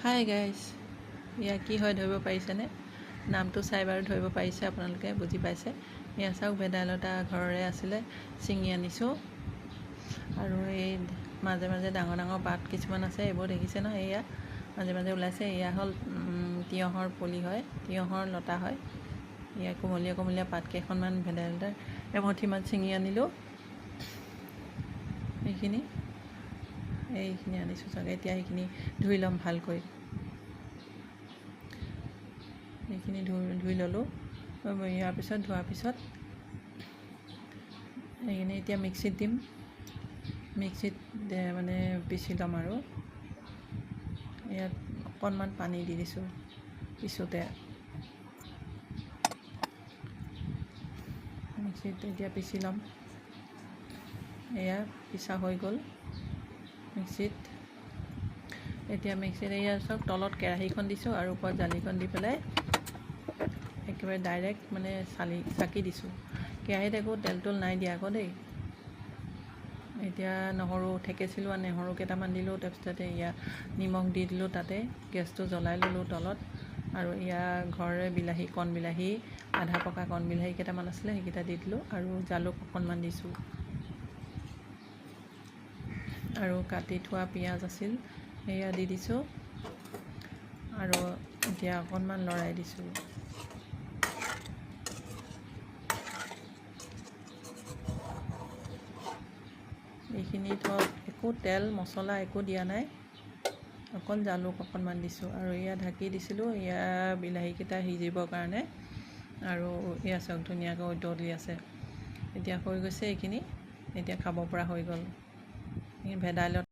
Hi guys, এয়া কি হয় ধৰিব পাৰিছেনে? নামটো চাই বাৰু ধৰিব পাৰিছে, আপোনালোকে বুজি পাইছে। এয়া চাওক, ভেদাইলতা ঘৰৰে আছিলে, ছিঙি আনিছোঁ। আৰু এই মাজে মাজে ডাঙৰ ডাঙৰ পাত কিছুমান আছে, এইবোৰ দেখিছে ন? এয়া মাজে মাজে ওলাইছে। এয়া হ'ল তিয়ঁহৰ পুলি হয়, তিয়ঁহৰ লতা হয়। এয়া কোমলীয়া কোমলীয়া পাত কেইখনমান ভেদাইলতাৰ এমুঠিমান ছিঙি আনিলোঁ। এইখিনি আনিছোঁ চাগে। এতিয়া সেইখিনি ধুই ল'ম ভালকৈ। এইখিনি ধুই ল'লোঁ। ইয়াৰ পিছত ধোৱাৰ পিছত এইখিনি এতিয়া মিক্সিত দিম। মিক্সিত মানে পিচি ল'ম। আৰু ইয়াত অকণমান পানী দি দিছোঁ পিছোঁতে। মিক্সিত এতিয়া পিচি ল'ম। এয়া পিছা হৈ গ'ল মিক্সিত। এতিয়া মিক্সিত এয়া চাওক, তলত কেৰাহীখন দিছোঁ আৰু ওপৰত জালিখন দি পেলাই একেবাৰে ডাইৰেক্ট মানে চাকি দিছোঁ। কেৰাহীত একো তেল তোল নাই দিয়া আকৌ দেই। এতিয়া নহৰু থেকেচিলোঁ, নহৰু কেইটামান দিলোঁ। তাৰপিছতে এয়া নিমখ দি দিলোঁ তাতে। গেছটো জ্বলাই ল'লোঁ তলত। আৰু এয়া ঘৰৰে বিলাহী, কণ বিলাহী, আধা পকা কণ বিলাহী কেইটামান আছিলে, সেইকেইটা দি দিলোঁ। আৰু জালুক অকণমান দিছোঁ। আৰু কাটি থোৱা পিঁয়াজ আছিল, সেয়া দি দিছোঁ। আৰু এতিয়া অকণমান লৰাই দিছোঁ। এইখিনিত একো তেল মছলা একো দিয়া নাই, অকল জালুক অকণমান দিছোঁ। আৰু এয়া ঢাকি দিছিলোঁ, এয়া বিলাহীকেইটা সিজিবৰ কাৰণে। আৰু এয়া চাওক, ধুনীয়াকৈ উতলি আছে। এতিয়া হৈ গৈছে এইখিনি। এতিয়া খাব পৰা হৈ গ'ল। ভেদাইলতা